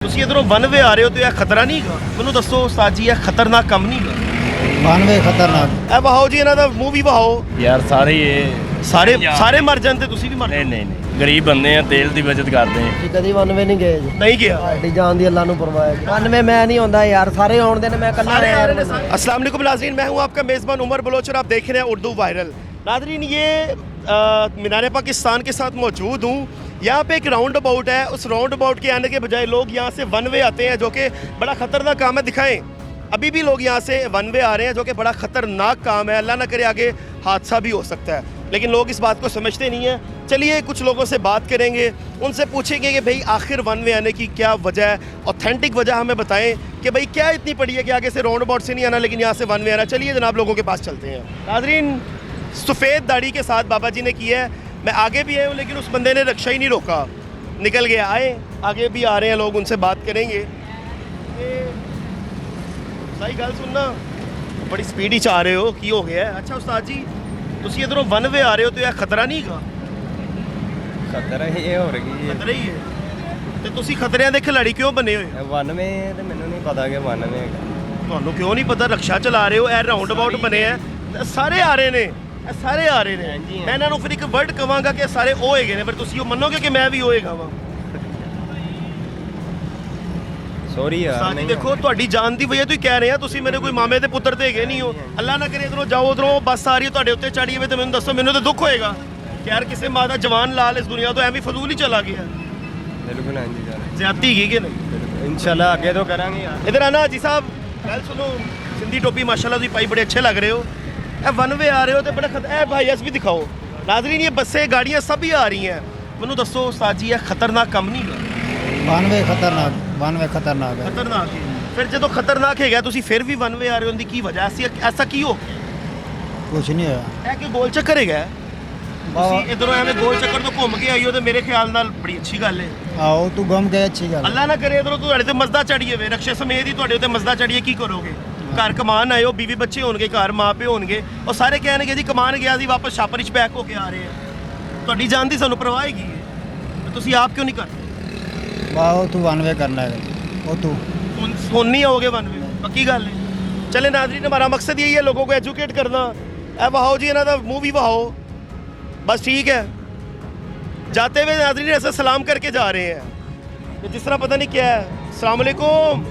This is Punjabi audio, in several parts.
ਤੁਸੀਂ ਇਧਰੋਂ ਵਨ ਵੇ ਆ ਰਹੇ ਹੋ ਤੇ ਇਹ ਖਤਰਾ ਨਹੀਂ ਹੈਗਾ? ਮੈਨੂੰ ਦੱਸੋ ਉਸਤਾਦ ਜੀ, ਇਹ ਖਤਰਨਾਕ ਕੰਮ ਨਹੀਂ ਹੈਗਾ? ਵਨ ਵੇ ਖਤਰਨਾਕ। ਇਹ ਵਹਾਓ ਜੀ, ਇਹਨਾਂ ਦਾ ਮੂੰਹ ਵੀ ਵਹਾਓ ਯਾਰ ਸਾਰੇ ਇਹ ਸਾਰੇ ਮਰ ਜਾਂਦੇ, ਤੁਸੀਂ ਵੀ ਮਰ ਨਹੀਂ ਗਰੀਬ ਬੰਦੇ ਆ, ਤੇਲ ਦੀ ਬਚਤ ਕਰਦੇ ਆ। ਤੁਸੀਂ ਕਦੀ ਵਨ ਵੇ ਨਹੀਂ ਗਏ ਜੀ? ਨਹੀਂ ਗਿਆ। ਸਾਡੀ ਜਾਨ ਦੀ ਅੱਲਾ ਨੂੰ ਪਰਵਾਹ ਹੈ। ਵਨ ਵੇ मैं नहीं होता यार, सारे आउंदे ने, मैं कल्ला रहा यार। अस्सलाम वालेकुम नाज़रीन, मैं हूं आपका मेज़बान उमर बलोच और आप देख रहे हैं उर्दू वायरल। नाज़रीन, ये मीनार पाकिस्तान के साथ मौजूद हूं। यहाँ पे एक राउंड अबाउट है, उस राउंड अबाउट के आने के बजाय लोग यहाँ से वन वे आते हैं, जो कि बड़ा ख़तरनाक काम है। दिखाएं, अभी भी लोग यहाँ से वन वे आ रहे हैं, जो कि बड़ा ख़तरनाक काम है। अल्लाह ना करे आगे हादसा भी हो सकता है, लेकिन लोग इस बात को समझते नहीं हैं। चलिए कुछ लोगों से बात करेंगे, उनसे पूछेंगे कि भाई आखिर वन वे आने की क्या वजह है, ऑथेंटिक वजह हमें बताएं कि भाई क्या इतनी पड़ी है कि आगे से राउंड अबाउट से नहीं आना लेकिन यहाँ से वन वे आना। चलिए जनाब लोगों के पास चलते हैं। नाज़रीन, सफ़ेद दाढ़ी के साथ बाबा जी ने की है। मैं आगे भी आया हूँ लेकिन उस बंदे ने रक्षा ही नहीं रोका, निकल गया। आए आगे भी आ रहे हैं लोग, उनसे बात करेंगे। सही गल सुनना, बड़ी स्पीड ही चाह रहे हो, की हो गया है? अच्छा उस्ताद जी, ਤੁਸੀਂ ਇਧਰੋਂ ਵਨ ਵੇ ਆ ਰਹੇ ਹੋ ਤੇ ਇਹ ਖਤਰਾ ਨਹੀਂ ਹੈਗਾ? ਖਤਰਾ ਹੀ ਇਹ ਹੋ ਰਹੀ ਹੈ। ਖਤਰਾ ਹੀ ਹੈ। ਤੇ ਤੁਸੀਂ ਖਤਰਿਆਂ ਦੇ ਖਿਲਾੜੀ ਕਿਉਂ ਬਣੇ ਹੋਏ? 92 ਤੇ ਮੈਨੂੰ ਨਹੀਂ ਪਤਾ ਕਿ 92 ਹੈਗਾ। ਤੁਹਾਨੂੰ ਕਿਉਂ ਨਹੀਂ ਪਤਾ? ਰਕਸ਼ਾ ਚਲਾ ਰਹੇ ਹੋ, ਇਹ ਰਾਉਂਡ ਅਬਾਊਟ ਬਣੇ ਆ, ਤੇ ਸਾਰੇ ਆ ਰਹੇ ਨੇ, ਇਹ ਸਾਰੇ ਆ ਰਹੇ ਨੇ। ਮੈਂ ਇਹਨਾਂ ਨੂੰ ਫਿਰ ਇੱਕ ਵਰਡ ਕਵਾਂਗਾ ਕਿ ਇਹ ਸਾਰੇ ਉਹ ਹੈਗੇ ਨੇ, ਫਿਰ ਤੁਸੀਂ ਉਹ ਮੰਨੋਗੇ ਕਿ ਮੈਂ ਵੀ ਉਹ ਹੈਗਾ ਵਾਂ। ਸੌਰੀ ਯਾਰ, ਸਾਡੀ ਦੇਖੋ, ਤੁਹਾਡੀ ਜਾਨ ਦੀ ਵਜ੍ਹਾ ਤੋਂ ਹੀ ਕਹਿ ਰਹੇ ਆ, ਤੁਸੀਂ ਮੇਰੇ ਕੋਈ ਮਾਮੇ ਦੇ ਪੁੱਤਰ ਤੇ ਹੈਗੇ ਨਹੀਂ ਹੋ। ਅੱਲਾ ਨਾ ਕਰੇ ਇਧਰੋਂ ਜਾਓ, ਉਧਰੋਂ ਬੱਸ ਆ ਰਹੀ ਹੈ ਤੁਹਾਡੇ ਉੱਤੇ ਚੜੀ ਹੋਵੇ ਤੇ ਮੈਨੂੰ ਦੱਸੋ, ਮੈਨੂੰ ਤਾਂ ਦੁੱਖ ਹੋਏਗਾ ਕਿ ਯਾਰ ਕਿਸੇ ਮਾਂ ਦਾ ਜਵਾਨ ਲਾਲ ਇਸ ਦੁਨੀਆ ਤੋਂ ਐਵੇਂ ਫਜ਼ੂਲ ਹੀ ਚਲਾ ਗਿਆ। ਬਿਲਕੁਲ ਹਾਂਜੀ ਯਾਰ, ਜ਼ਿਆਦਤੀ ਹੈਗੀ ਕਿ ਨਹੀਂ? ਇਨਸ਼ਾਅੱਲਾ ਅੱਗੇ ਤੋਂ ਕਰਾਂਗੇ ਯਾਰ। इधर आना जी साहब, गल सुनो, सिंधी टोपी माशाल्लाह तुम पाई बड़े अच्छे लग रहे हो। ए वन वे आ रहे हो तो बड़ा ए भाई अस भी दिखाओ। नाज़रीन, ये बसें गाड़ियाँ सभी आ रही हैं, मैनू दसो उस्ताद जी, ये खतरनाक कम नहीं है? ਵਨ ਵੇ ਖਤਰਨਾਕ, ਵਨ ਵੇ ਖਤਰਨਾਕ ਹੈ। खतरनाक है। फिर जो खतरनाक है तुम फिर भी वन वे आ रहे हो, उनकी की वजह? ऐसा की हो ਕੁਛ ਨਹੀਂ ਹੋਇਆ। कि गोल चक्कर है? इधरों एवं गोल चक्कर तो घूम के आई हो तो मेरे ख्याल नाल बड़ी अच्छी गल है। ਆਓ ਤੂੰ ਗੁੰਮ ਗਏ, ਅੱਛੀ ਗੱਲ। अल्लाह ना करे इधरों ਤੁਹਾਡੇ ਤੇ ਮਸਦਾ ਚੜੀਏ ਵੇ, ਰਕਸ਼ੇ ਸਮੇਤ ਹੀ ਤੁਹਾਡੇ ਉੱਤੇ ਮਸਦਾ ਚੜੀਏ, ਕੀ ਕਰੋਗੇ? ਘਰ ਕਮਾਨ ਆਏ ਹੋ, ਬੀਵੀ ਬੱਚੇ ਹੋਣਗੇ, ਘਰ ਮਾਂ ਪਿਓ ਹੋਣਗੇ, ਉਹ ਸਾਰੇ ਕਹਿਣਗੇ ਜੀ ਕਮਾਨ ਗਿਆ ਸੀ, ਵਾਪਸ ਛਾਪਰ 'ਚ ਪੈਕ ਹੋ ਕੇ ਆ ਰਹੇ ਆ। ਤੁਹਾਡੀ ਜਾਨ ਦੀ ਸਾਨੂੰ ਪਰਵਾਹ ਹੈਗੀ ਹੈ, ਤੇ ਤੁਸੀਂ ਆਪ ਕਿਉਂ ਨਹੀਂ ਕਰਦੇ? ਆਓ ਤੂੰ ਵਨ ਵੇ ਕਰਨਾ ਹੈ, ਉਹ ਤੂੰ ਹੁਣ नहीं आओगे वन वे, पक्की गल है। चले नाज़रीन, हमारा मकसद यही है लोगों को एजुकेट करना। ए वहाओ जी, इन्हों का मुँह भी वहाओ, बस ठीक है। जाते हुए नाज़रीन ऐसा सलाम करके जा रहे हैं जिस तरह पता नहीं क्या है। अस्सलाम वालेकुम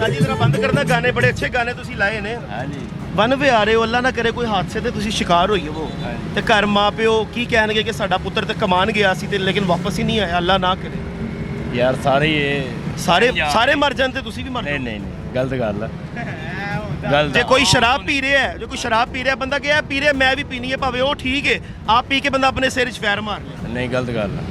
जी, जरा बंद करना गाने, बड़े अच्छे गाने तुसी लाए ने। ਹਾਂਜੀ वन वे आ रहे हो, अल्लाह ना करे कोई हादसे ते तुसी शिकार होइए वो, ते घर माँ प्यो की कहणगे कि साडा पुत्र ते कमान गया सी ते लेकिन वापस ही नहीं आया। अल्लाह ना करे ਯਾਰ ਸਾਰੇ ਇਹ सारे मर जाते, तुसी भी मर ਨਹੀਂ ਗਲਤ ਗੱਲ ਹੈ। ਗੱਲ जे कोई शराब पी रहा है, जो कोई शराब पी रहा है, बंदा क्या पी रहा है, मैं भी पीनी है भावे, वो ठीक है। आप पी के बंदा अपने सिर 'ਚ ਫੈਰ ਮਾਰ ਲੇ। ਨਹੀਂ ਗਲਤ ਗੱਲ ਹੈ।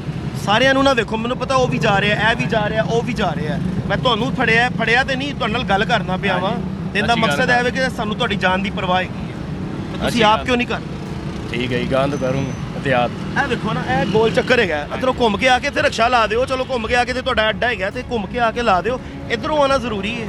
ਸਾਰਿਆਂ ਨੂੰ ਨਾ ਵੇਖੋ, ਮੈਨੂੰ ਪਤਾ ਉਹ ਵੀ ਜਾ ਰਿਹਾ, ਇਹ ਵੀ ਜਾ ਰਿਹਾ, ਉਹ ਵੀ ਜਾ ਰਿਹਾ। ਮੈਂ ਤੁਹਾਨੂੰ ਫੜਿਆ ਤੇ ਨਹੀਂ, ਤੁਹਾਡੇ ਨਾਲ ਗੱਲ ਕਰਨਾ ਪਿਆ ਵਾ। ਤੇ ਇਹਦਾ ਮਕਸਦ ਇਹ ਹੈ ਕਿ ਸਾਨੂੰ ਤੁਹਾਡੀ ਜਾਨ ਦੀ ਪਰਵਾਹ ਹੈਗੀ ਹੈ, ਤੇ ਤੁਸੀਂ ਆਪ ਕਿਉਂ ਨਹੀਂ ਕਰਦੇ? ਠੀਕ ਹੈ ਜੀ, ਗਾਂ ਤੋਂ ਕਰੂੰਗਾ ਇhtiyat। ਇਹ ਵੇਖੋ ਨਾ, ਇਹ ਗੋਲ ਚੱਕਰ ਹੈਗਾ। ਇੱਧਰੋਂ ਘੁੰਮ ਕੇ ਆ ਕੇ ਇੱਥੇ ਰਕਸ਼ਾ ਲਾ ਦਿਓ, ਚਲੋ ਘੁੰਮ ਕੇ ਆ ਕੇ ਤੇ ਤੁਹਾਡਾ ਅੱਡਾ ਹੈਗਾ, ਤੇ ਘੁੰਮ ਕੇ ਆ ਕੇ ਲਾ ਦਿਓ। ਇੱਧਰੋਂ ਆਉਣਾ ਜ਼ਰੂਰੀ ਹੈ।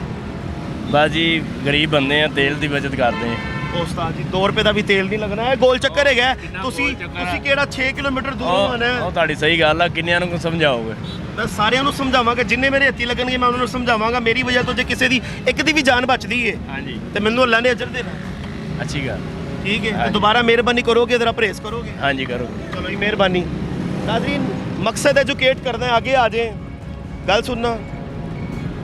ਬਸ ਜੀ, ਗਰੀਬ ਬੰਦੇ ਆ, ਤੇਲ ਦੀ ਬਚਤ ਕਰਦੇ ਆ। ਉਸਤਾਦ ਜੀ, 2 ਰੁਪਏ ਦਾ ਵੀ ਤੇਲ ਨਹੀਂ ਲੱਗਣਾ। ਇਹ ਗੋਲ ਚੱਕਰ ਹੈਗਾ। ਤੁਸੀਂ ਕਿਹੜਾ 6 ਕਿਲੋਮੀਟਰ ਦੂਰੋਂ ਆਉਣਾ ਹੈ? ਉਹ ਤੁਹਾਡੀ ਸਹੀ ਗੱਲ ਆ, ਕਿੰਨਿਆਂ ਨੂੰ ਸਮਝਾਓਗੇ? ਮੈਂ ਸਾਰਿਆਂ ਨੂੰ ਸਮਝਾਵਾਂਗਾ, ਜਿੰਨੇ ਮੇਰੇ ਹੱਥੀ ਲੱਗਣਗੇ ਮੈਂ ਉਹਨਾਂ ਨੂੰ ਸਮਝਾਵਾਂਗਾ। ਮੇਰੀ ਵਜ੍ਹਾ ਤੋਂ ਜੇ ਕਿਸੇ ਦੀ ਇੱਕ ਦੀ ਵੀ ਜਾਨ ਬਚਦੀ ਹੈ ਹਾਂਜੀ, ਤੇ ਮੈਨੂੰ ਅੱਲਾ ਨੇ ਅਜਰ ਦੇਣਾ। ਅੱਛੀ ਗੱਲ। ਠੀਕ ਹੈ, ਤੇ ਦੁਬਾਰਾ ਮਿਹਰਬਾਨੀ ਕਰੋਗੇ, ਜ਼ਰਾ ਪਰਹੇਜ਼ ਕਰੋਗੇ। ਹਾਂਜੀ ਕਰੋ। ਚਲੋ ਜੀ, ਮਿਹਰਬਾਨੀ। ਨਾਜ਼ਰੀਨ, ਮਕਸਦ ਐਜੂਕੇਟ ਕਰਨਾ ਹੈ, आगे आ जाए।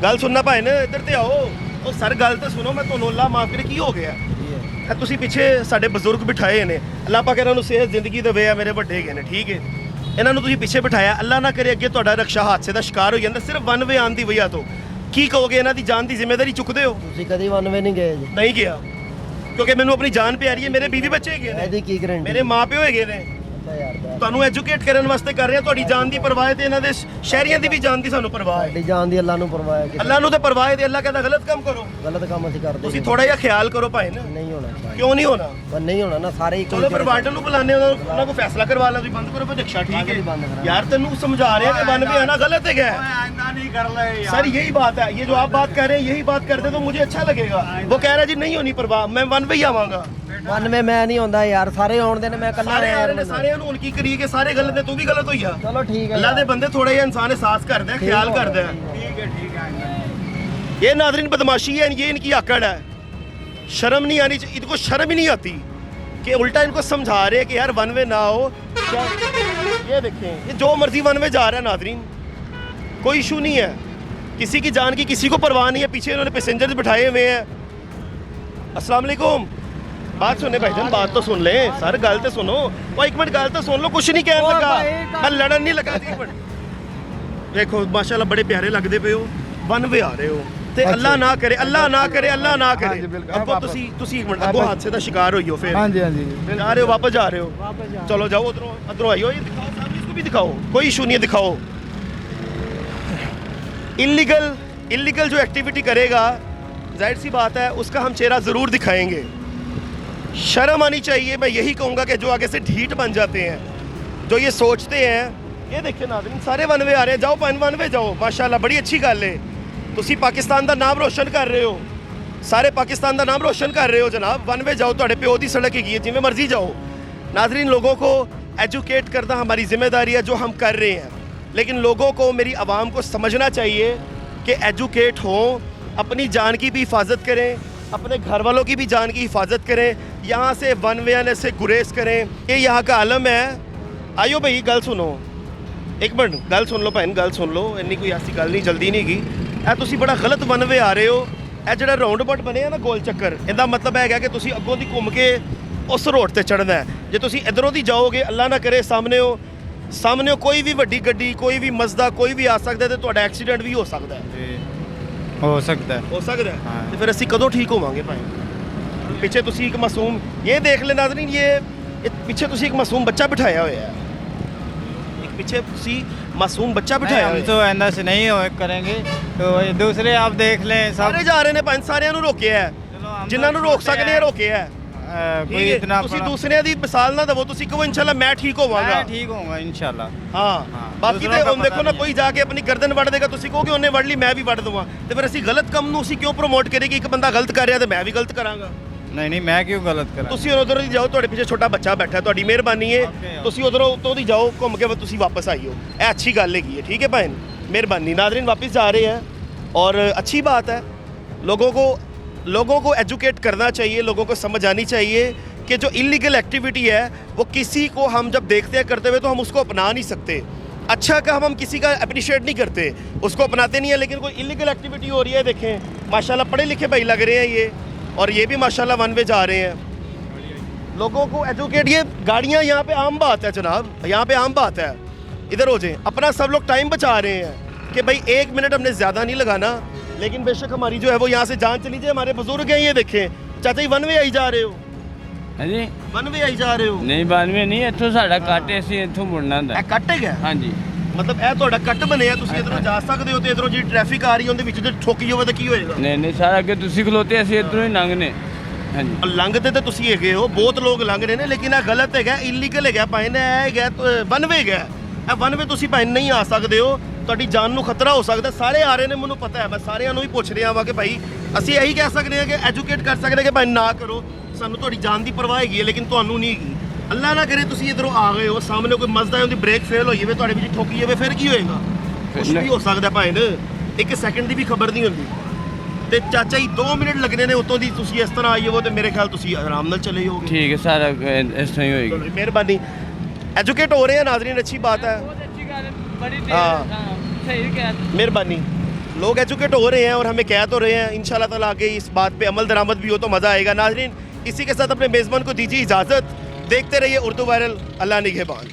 ਗੱਲ ਸੁਣਨਾ ਭਾਈ ਨੇ, ਇੱਧਰ ਤੇ ਆਓ। ਉਹ ਸਰ ਗੱਲ ਤਾਂ ਸੁਣੋ, ਮੈਂ ਤੁਹਾਨੂੰ ਅੱਲਾ ਮਾਫ ਕਰੇ, ਕੀ ਹੋ ਗਿਆ? ਇਹ ਤੁਸੀਂ ਪਿੱਛੇ ਸਾਡੇ ਬਜ਼ੁਰਗ ਬਿਠਾਏ ਨੇ, ਅੱਲਾ ਪਾਕ ਇਹਨਾਂ ਨੂੰ ਸਿਹਤ ਜ਼ਿੰਦਗੀ ਦੇਵੇ ਆ, ਮੇਰੇ ਵੱਡੇ ਹੈਗੇ ਨੇ, ਠੀਕ ਹੈ। ਇਹਨਾਂ ਨੂੰ ਤੁਸੀਂ ਪਿੱਛੇ ਬਿਠਾਇਆ, ਅੱਲਾ ਨਾ ਕਰੇ ਅੱਗੇ ਤੁਹਾਡਾ ਰਕਸ਼ਾ ਹਾਦਸੇ ਦਾ ਸ਼ਿਕਾਰ ਹੋ ਜਾਂਦਾ ਸਿਰਫ ਵਨ ਵੇ ਆਉਣ ਦੀ ਵਜ੍ਹਾ ਤੋਂ। ਕੀ ਕਹੋਗੇ? ਇਹਨਾਂ ਦੀ ਜਾਨ ਦੀ ਜ਼ਿੰਮੇਵਾਰੀ ਚੁੱਕਦੇ ਹੋ? ਤੁਸੀਂ ਕਦੀ ਵਨ ਵੇ ਨਹੀਂ ਗਏ ਜੀ? ਨਹੀਂ ਗਿਆ, ਕਿਉਂਕਿ ਮੈਨੂੰ ਆਪਣੀ ਜਾਨ ਪਿਆਰੀ ਹੈ, ਮੇਰੇ ਬੀਵੀ ਬੱਚੇ ਹੈਗੇ ਨੇ, ਇਹਦੀ ਕੀ ਗਰੰਟੀ? ਮੇਰੇ ਮਾਂ ਪਿਓ ਹੈਗੇ ਨੇ। ਯਾਰ ਤੁਹਾਨੂੰ ਐਜੂਕੇਟ ਕਰਨ ਵਾਸਤੇ ਕਰ ਰਹੇ ਹਾਂ। ਤੁਹਾਡੀ ਜਾਨ ਦੀ ਪਰਵਾਹ ਹੈ ਤੇ ਇਹਨਾਂ ਦੇ ਸ਼ਹਿਰੀਆਂ ਦੀ ਵੀ ਜਾਨ ਦੀ ਸਾਨੂੰ ਪਰਵਾਹ ਹੈ। ਸਾਡੀ ਜਾਨ ਦੀ ਅੱਲਾ ਨੂੰ ਪਰਵਾਹ ਹੈ। ਅੱਲਾ ਨੂੰ ਤੇ ਪਰਵਾਹ ਹੈ ਤੇ ਅੱਲਾ ਕਹਿੰਦਾ ਗਲਤ ਕੰਮ ਕਰੋ। ਗਲਤ ਕੰਮ ਅਸੀਂ ਕਰਦੇ ਤੁਸੀਂ ਥੋੜਾ ਜਿਹਾ ਖਿਆਲ ਕਰੋ ਭਾਈ ਨਾ। ਨਹੀਂ ਹੋਣਾ। ਕਿਉਂ ਨਹੀਂ ਹੋਣਾ? ਪਰ ਨਹੀਂ ਹੋਣਾ ਨਾ, ਸਾਰੇ ਇੱਕੋ ਚਲੋ ਫਿਰ ਵਾਰਡਨ ਨੂੰ ਬੁਲਾਣੇ, ਉਹਨਾਂ ਕੋਲ ਫੈਸਲਾ ਕਰਵਾ ਲਾ, ਤੁਸੀਂ ਬੰਦ ਕਰੋ ਫਿਰ ਰਕਸ਼ਾ। ਠੀਕ ਹੈ यार, तेनू समझा रहे हैं कि वन वे आना गलत है। क्या सर, यही बात है, ये जो आप बात कर रहे हैं यही बात करते तो मुझे अच्छा लगेगा। वो कह रहा है जी नहीं होनी परवाह, मैं वन वे ही आवांगा। ਮਨ ਵਿੱਚ ਮੈਂ ਨਹੀਂ ਹੁੰਦਾ ਯਾਰ ਸਾਰੇ ਆਉਂਦੇ ਨੇ ਮੈਂ ਇਕੱਲਾ ਸਾਰੇ ਰਿਹਾ ਆ ਰਹੇ ਨੇ ਸਾਰਿਆਂ ਨੂੰ ਹੁਣ ਕੀ ਕਰੀਏ ਕਿ ਸਾਰੇ ਗਲਤ ਨੇ ਤੂੰ ਵੀ ਗਲਤ ਹੋਈ ਆ ਚਲੋ ਠੀਕ ਹੈ अल्लाह दे बंदे थोड़े ये इंसान एहसास करते हैं ख्याल करते हैं ये नाज़रीन बदमाशी है ये इनकी आकड़ है शर्म नहीं आनी चाहिए इनको शर्म ही नहीं आती कि उल्टा इनको समझा रहे हैं कि यार वन वे ना हो क्या ये देखें ये जो मर्जी वन वे जा रहा है नाज़रीन कोई इशू नहीं है किसी की जान की किसी को परवाह नहीं है पीछे इन्होंने पैसेंजर्स बिठाए हुए हैं अस्सलाम वालेकुम बात सुनने भाईजान बात तो सुन ले सर गल तो सुनो वो एक मिनट गल तो सुन लो कुछ नहीं कहने लगा मैं लड़न नहीं लगा एक मिनट देखो माशाल्लाह बड़े प्यारे लगते पे हो वन वे आ रहे हो ਤੇ ਅੱਲਾ ਨਾ ਕਰੇ ਅੱਲਾ ਨਾ ਕਰੇ ਅੱਲਾ ਨਾ ਕਰੇ ਅੱਗੋਂ ਤੁਸੀਂ ਇੱਕ ਮਿੰਟ ਅੱਗੋਂ ਹਾਦਸੇ ਦਾ ਸ਼ਿਕਾਰ ਹੋਈਓ ਫਿਰ ਹਾਂਜੀ ਹਾਂਜੀ ਜਾ ਰਹੇ ਹੋ ਵਾਪਸ ਜਾ ਰਹੇ ਹੋ ਚਲੋ ਜਾਓ ਉਧਰੋਂ ਆइयो ये दिखाओ सामने इसको भी दिखाओ कोई इशू नहीं है दिखाओ इलीगल जो एक्टिविटी करेगा जाहिर सी बात है उसका हम चेहरा ज़रूर दिखाएंगे शर्म आनी चाहिए मैं यही कहूँगा कि जो आगे से ढीठ बन जाते हैं जो ये सोचते हैं ये देखिए नाज़रीन सारे वन वे आ रहे हैं जाओ वन वे जाओ माशाल्लाह बड़ी अच्छी गल है ਤੁਸੀਂ ਪਾਕਿਸਤਾਨ ਦਾ ਨਾਮ ਰੋਸ਼ਨ ਕਰ ਰਹੇ ਹੋ ਸਾਰੇ ਪਾਕਿस्तान ਦਾ ਨਾਮ ਰੋਸ਼ਨ ਕਰ ਰਹੇ ਹੋ जनाब वन वे जाओ ਤੁਹਾਡੇ ਪਿਓ ਦੀ ਸੜਕ ਹੈਗੀ ਹੈ ਜਿਵੇਂ ਮਰਜ਼ੀ ਜਾओ नाज़रीन लोगों को एजुकेट करना हमारी ज़िम्मेदारी है जो हम कर रहे हैं लेकिन लोगों को मेरी आवाम को समझना चाहिए कि एजुकेट हों अपनी जान की भी हिफाजत करें अपने घर वालों की भी जान की हिफाजत करें यहाँ से वन वे आने से गुरेज करें ये यहाँ का आलम है आइयो भाई गल सुनो एक मिनट गल सुन लो भैन गल सुन लो इन्नी कोई ऐसी गल नहीं जल्दी नहीं की ਇਹ ਤੁਸੀਂ ਬੜਾ ਗਲਤ वन वे आ रहे हो ਇਹ ਜਿਹੜਾ ਰਾਉਂਡ ਅਬਾਊਟ ਬਣਿਆ ਨਾ ਗੋਲ ਚੱਕਰ ਇਹਦਾ ਮਤਲਬ ਹੈਗਾ ਕਿ ਤੁਸੀਂ ਅੱਗੋਂ ਦੀ ਘੁੰਮ ਕੇ ਉਸ ਰੋਡ ਤੇ ਚੜਨਾ ਹੈ ਜੇ ਤੁਸੀਂ ਇਧਰੋਂ ਦੀ ਜਾਓਗੇ ਅੱਲਾ ਨਾ ਕਰੇ ਸਾਹਮਣੇ ਕੋਈ ਵੀ ਵੱਡੀ ਗੱਡੀ ਕੋਈ ਵੀ ਮਜ਼ਦਾ ਕੋਈ ਵੀ ਆ ਸਕਦਾ ਤੇ ਤੁਹਾਡਾ ਐਕਸੀਡੈਂਟ ਵੀ ਹੋ ਸਕਦਾ ਹੈ हो सकता है ਹੋ ਸਕਦਾ ਹਾਂ। ਹੈ ਤੇ ਫਿਰ ਅਸੀਂ ਕਦੋਂ ਠੀਕ ਹੋਵਾਂਗੇ ਭਾਈ ਪਿੱਛੇ ਤੁਸੀਂ ਇੱਕ ਮਾਸੂਮ ਇਹ ਦੇਖ ਲੈ ਨਾਜ਼ਰੀਨ ਇਹ ਪਿੱਛੇ ਤੁਸੀਂ ਇੱਕ ਮਾਸੂਮ ਬੱਚਾ ਬਿਠਾਇਆ ਹੋਇਆ ਹੈ ਇੱਕ ਪਿੱਛੇ ਤੁਸੀਂ ਮਾਸੂਮ ਬੱਚਾ ਬਿਠਾਇਆ हम ਹੋਇਆ तो ऐसा से नहीं हो करेंगे तो ये दूसरे आप देख लें सब ਸਾਰੇ ਜਾ ਰਹੇ ਨੇ ਪੰਜ ਸਾਰਿਆਂ ਨੂੰ ਰੋਕਿਆ ਹੈ चलो हम ਜਿਨ੍ਹਾਂ ਨੂੰ तो ਰੋਕ छोटे ਸਕਦੇ ਆ हैं। ਰੋਕਿਆ ਹੈ कोई ਠੀਕ ਹੈ? इतना ਤੁਸੀਂ बड़ा- ਦੂਸਰਿਆਂ ਦੀ ਮਿਸਾਲ ਨਾ ਦਵੋ ਤੁਸੀਂ ਕਹੋ ਇਨਸ਼ਾਅੱਲਾ ਮੈਂ ਠੀਕ ਹੋਵਾਂਗਾ मैं ठीक होऊंगा इंशाल्लाह ਹਾਂ ਹਾਂ, ਬਾਕੀ ਦੂਸਰੋਂ ਤੇ ਦਾ ਹੁਣ ਦੇਖੋ ਪਤਾ ਨਾ ਨਹੀਂ ਕੋਈ ਜਾ ਕੇ ਆਪਣੀ ਗਰਦਨ ਵੱਢ ਦੇਗਾ ਤੁਸੀਂ ਕਹੋਗੇ ਉਹਨੇ ਵੱਢ ਲਈ ਮੈਂ ਵੀ ਵੱਢ ਦਵਾਂ ਤੇ ਫਿਰ ਅਸੀਂ ਗਲਤ ਕੰਮ ਨੂੰ ਅਸੀਂ ਕਿਉਂ ਪ੍ਰਮੋਟ ਕਰੀਏ ਕਿ ਇੱਕ ਬੰਦਾ ਗਲਤ ਕਰ ਰਿਹਾ ਤੇ ਮੈਂ ਵੀ ਗਲਤ ਕਰਾਂਗਾ नहीं नहीं मैं क्यों गलत करा ਤੁਸੀਂ ਉਧਰੋਂ ਦੀ ਜਾਓ ਤੁਹਾਡੇ ਪਿੱਛੇ ਛੋਟਾ ਬੱਚਾ ਬੈਠਾ ਤੁਹਾਡੀ ਮਿਹਰਬਾਨੀ ਹੈ Okay, okay. ਤੁਸੀਂ ਉਧਰੋਂ ਉੱਤੋਂ ਦੀ ਜਾਓ ਘੁੰਮ ਕੇ ਤੁਸੀਂ ਵਾਪਸ ਆइयो ਇਹ ਅੱਛੀ ਗੱਲ ਹੈਗੀ ਹੈ ठीक है बहन मेहरबानी नाज़रीन वापस जा रहे हैं और अच्छी बात है लोगों को एजुकेट करना चाहिए लोगों को समझ आनी चाहिए कि जो इलीगल एक्टिविटी है वो किसी को हम जब देखते हैं करते हुए तो हम उसको अपना नहीं सकते अच्छा का हम किसी का अप्रिशिएट नहीं करते उसको अपनाते नहीं है लेकिन कोई इलीगल एक्टिविटी हो रही है देखें माशाल्लाह पढ़े लिखे भाई लग रहे हैं ये और ये भी माशाल्लाह वन वे जा रहे हैं लोगों को एजुकेट ये गाड़ियाँ यहाँ पे आम बात है जनाब यहाँ पे आम बात है इधर हो जाए अपना सब लोग टाइम बचा रहे हैं कि भाई 1 मिनट हमने ज़्यादा नहीं लगाना लेकिन बेशक हमारी जो है वो यहाँ से जान चली जाए हमारे बुजुर्ग हैं ये देखें चाचा जी वन वे आई जा रहे हो ਹਾਂਜੀ वन वे आई जा रहे हो ਨਹੀਂ 92 ਨਹੀਂ ਇੱਥੋਂ ਸਾਡਾ ਕੱਟ ਅਸੀਂ ਇੱਥੋਂ ਮੁੜਨਾ ਹੁੰਦਾ ਇਹ ਕੱਟ ਹੈਗਾ ਹਾਂਜੀ ਮਤਲਬ ਇਹ ਤੁਹਾਡਾ ਕੱਟ ਬਣਿਆ ਤੁਸੀਂ ਇਧਰੋਂ ਜਾ ਸਕਦੇ ਹੋ ਤੇ ਇਧਰੋਂ ਜਿਹੜੀ ਟ੍ਰੈਫਿਕ ਆ ਰਹੀ ਹੈ ਉਹਦੇ ਵਿੱਚ ਜੇ ਠੋਕੀ ਹੋਵੇ ਤਾਂ ਕੀ ਹੋਏਗਾ ਨਹੀਂ ਨਹੀਂ ਸਾਰਾ ਅੱਗੇ ਤੁਸੀਂ ਖਲੋਤੇ ਅਸੀਂ ਇੱਧਰੋਂ ਹੀ ਲੰਘਨੇ ਹਾਂਜੀ ਲੰਘਦੇ ਤੇ ਤੁਸੀਂ ਹੈਗੇ ਹੋ ਬਹੁਤ ਲੋਕ ਲੰਘ ਰਹੇ ਨੇ ਲੇਕਿਨ ਇਹ ਗਲਤ ਹੈਗਾ ਇਲੀਗਲ ਹੈਗਾ ਭਾਈ ਨੇ ਇਹ ਹੈਗਾ ਵਨ ਵੇ ਹੈਗਾ ਇਹ ਵਨ ਵੇ ਤੁਸੀਂ ਭਾਈ ਨਹੀਂ ਆ ਸਕਦੇ ਹੋ ਤੁਹਾਡੀ ਜਾਨ ਨੂੰ ਖਤਰਾ ਹੋ ਸਕਦਾ ਸਾਰੇ ਆ ਰਹੇ ਨੇ ਮੈਨੂੰ ਪਤਾ ਹੈ ਮੈਂ ਸਾਰਿਆਂ ਨੂੰ ਹੀ ਪੁੱਛ ਰਿਹਾ ਵਾਂ ਕਿ ਭਾਈ ਅਸੀਂ ਇਹੀ ਕਹਿ ਸਕਦੇ ਹਾਂ ਕਿ ਐਜੂਕੇਟ ਕਰ ਸਕਦੇ ਕਿ ਭਾਈ ਨਾ ਕਰੋ ਸਾਨੂੰ ਤੁਹਾਡੀ ਜਾਨ ਦੀ ਪਰਵਾਹ ਹੈਗੀ ਹੈ ਲੇਕਿਨ ਤੁਹਾਨੂੰ ਨਹੀਂ ਹੈਗੀ ਅੱਲਾ ਨਾ ਕਰੇ ਤੁਸੀਂ ਇਧਰੋਂ ਆ ਗਏ ਹੋ ਸਾਹਮਣੇ ਕੋਈ ਮਜ਼ਦਾ ਉਹਦੀ ਬ੍ਰੇਕ ਫੇਲ ਹੋਈ ਹੋਵੇ ਤੁਹਾਡੇ ਵਿੱਚ ਠੋਕੀ ਜਾਵੇ ਫਿਰ ਕੀ ਹੋਏਗਾ ਕੁਛ ਵੀ ਹੋ ਸਕਦਾ ਭਾਈ ਨੇ ਇੱਕ ਸੈਕਿੰਡ ਦੀ ਵੀ ਖਬਰ ਨਹੀਂ ਹੁੰਦੀ ਤੇ ਚਾਚਾ ਜੀ 2 ਮਿੰਟ ਲੱਗਣੇ ਨੇ ਉਤੋਂ ਦੀ ਤੁਸੀਂ ਇਸ ਤਰ੍ਹਾਂ ਆਈ ਹੋ ਤੇ ਮੇਰੇ ਖਿਆਲ ਤੁਸੀਂ ਆਰਾਮ ਨਾਲ ਚਲੇ ਜਾਓਗੇ ਠੀਕ ਹੈ ਸਾਰਾ ਇਸ ਤਰ੍ਹਾਂ ਹੀ ਹੋਏਗੀ चलो, मेहरबानी एजुकेट हो रहे हैं नाजरीन अच्छी बात है ਬਹੁਤ ਅੱਛੀ ਗੱਲ ਹੈ ਬੜੀ हाँ। ਸਹੀ ਕਹਿ मेहरबानी लोग एजुकेट हो रहे हैं और हमें कह तो रहे हैं इंशाल्लाह ताला आगे इस बात पे अमल दरामद भी हो तो मज़ा आएगा नाजरीन इसी के साथ अपने मेज़बान को दीजिए इजाज़त देखते रहिए उर्दू वायरल अल्लाह निगहबान।